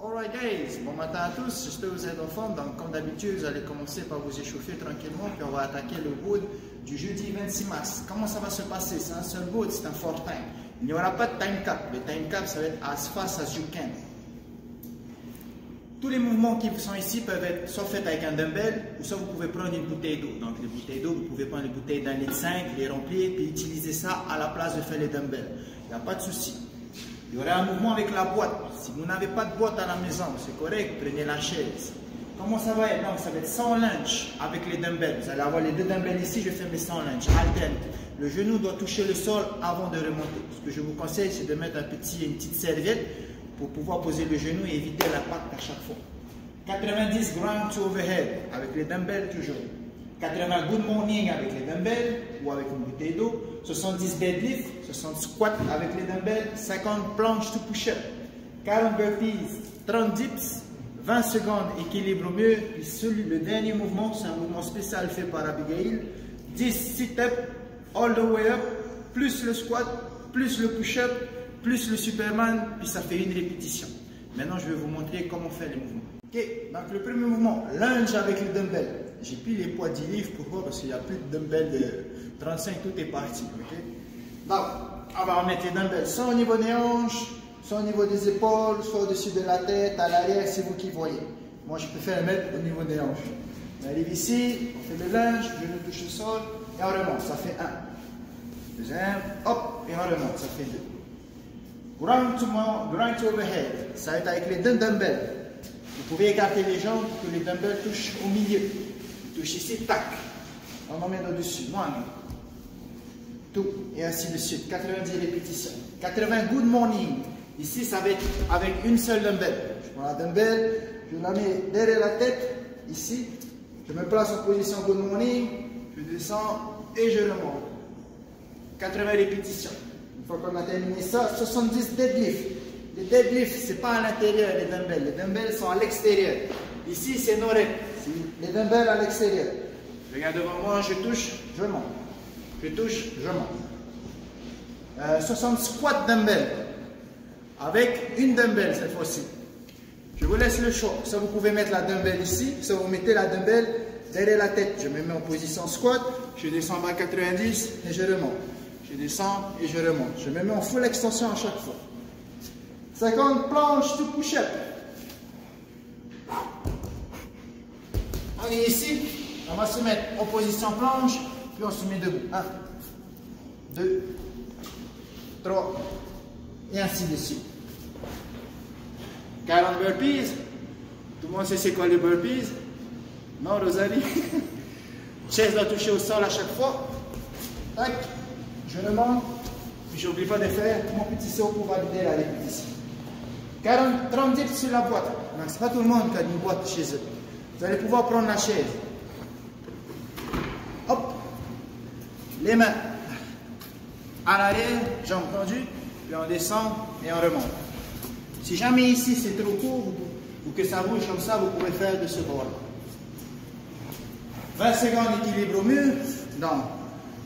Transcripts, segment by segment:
Alright guys, bon matin à tous, j'espère que vous êtes en forme. Donc comme d'habitude, vous allez commencer par vous échauffer tranquillement, puis on va attaquer le board du jeudi 26 mars. Comment ça va se passer? C'est un seul board, c'est un 4 time. Il n'y aura pas de time cap. Le time cap, ça va être as fast as you can. Tous les mouvements qui sont ici peuvent être soit faits avec un dumbbell, ou soit vous pouvez prendre une bouteille d'eau. Donc les bouteilles d'eau, vous pouvez prendre les bouteilles d'1,5 litre, les remplir, puis utiliser ça à la place de faire les dumbbells. Il n'y a pas de souci. Il y aura un mouvement avec la boîte. Si vous n'avez pas de boîte à la maison, c'est correct, prenez la chaise. Comment ça va être? Donc ça va être sans lunge avec les dumbbells. Vous allez avoir les deux dumbbells ici, je fais mes sans lunge, alterne. Le genou doit toucher le sol avant de remonter. Ce que je vous conseille, c'est de mettre une petite serviette pour pouvoir poser le genou et éviter l'impact à chaque fois. 90 ground to overhead avec les dumbbells toujours. 80 good morning avec les dumbbells ou avec une bouteille d'eau. 70 deadlift, 60 squats avec les dumbbells, 50 planches to push-up, 40 burpees, 30 dips, 20 secondes équilibre au mieux. Puis le dernier mouvement, c'est un mouvement spécial fait par Abigail. 10 sit-up all the way up, plus le squat, plus le push-up, plus le Superman, puis ça fait une répétition. Maintenant, je vais vous montrer comment faire les mouvements. Ok, donc le premier mouvement, lunge avec les dumbbells. J'ai pris les poids 10 livres, pourquoi? Parce qu'il n'y a plus de dumbbells de 35, tout est parti. Okay? Donc, on va remettre les dumbbells soit au niveau des hanches, soit au niveau des épaules, soit au-dessus de la tête, à l'arrière, c'est vous qui voyez. Moi, je préfère les mettre au niveau des hanches. On arrive ici, on fait le lunge, genou touche le sol, et on remonte, ça fait 1. Deuxième, hop, et on remonte, ça fait 2. Ground to overhead, ça va être avec les deux dumbbells. Vous pouvez écarter les jambes pour que les dumbbells touchent au milieu. Touche ici, tac. On emmène au-dessus. 1, 2, et ainsi de suite. 90 répétitions. 80 good morning. Ici, ça va être avec une seule dumbbell. Je prends la dumbbell, je la mets derrière la tête, ici. Je me place en position good morning, je descends et je remonte. 80 répétitions. Une fois qu'on a terminé ça, 70 deadlift. Les deadlifts, ce n'est pas à l'intérieur les dumbbells. Les dumbbells sont à l'extérieur. Ici, c'est nos reps. Les dumbbells à l'extérieur. Je regarde devant moi, je touche, je monte. Je touche, je monte. 60 squats dumbbells. Avec une dumbbell cette fois-ci. Je vous laisse le choix. Ça, vous pouvez mettre la dumbbell ici. Ça, vous mettez la dumbbell derrière la tête. Je me mets en position squat. Je descends à 90 et je remonte. Je descends et je remonte. Je me mets en full extension à chaque fois. 50 planches to push-up. On est ici. On va se mettre en position planche, puis on se met debout. 1, 2, 3, et ainsi de suite. 40 burpees. Tout le monde sait c'est quoi les burpees? Non, Rosalie? Chaise doit toucher au sol à chaque fois. Tac. Je remonte. Puis j'oublie pas de faire mon petit saut pour valider la répétition. 30 dips sur la boîte. Donc, c'est pas tout le monde qui a une boîte chez eux. Vous allez pouvoir prendre la chaise. Hop. Les mains à l'arrière, jambes tendues, puis on descend et on remonte. Si jamais ici c'est trop court ou que ça bouge comme ça, vous pouvez faire de ce bord. 20 secondes équilibre au mur. Donc,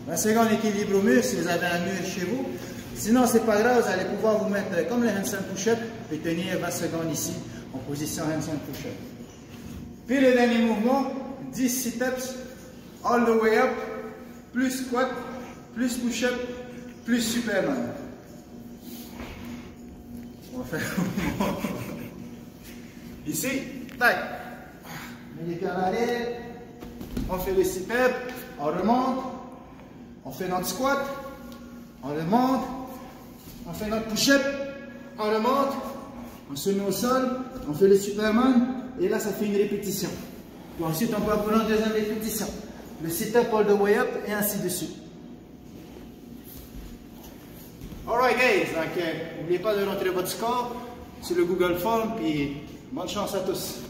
20 secondes équilibre au mur si vous avez un mur chez vous. Sinon, c'est pas grave, vous allez pouvoir vous mettre comme les handstand push-up et tenir 20 secondes ici en position handstand push-up. Puis le dernier mouvement, 10 sit-ups, all the way up, plus squat, plus push-up, plus Superman. On va faire un mouvement. Ici, tac. On met les pieds en arrière, on fait le sit-up, on remonte, on fait notre squat, on remonte, on fait notre push-up, on remonte, on se met au sol, on fait le Superman, et là ça fait une répétition. Puis ensuite on peut prendre une deuxième répétition. Le sit-up all the way up, et ainsi de suite. Alright guys, donc n'oubliez pas de rentrer votre score sur le Google Form, puis bonne chance à tous.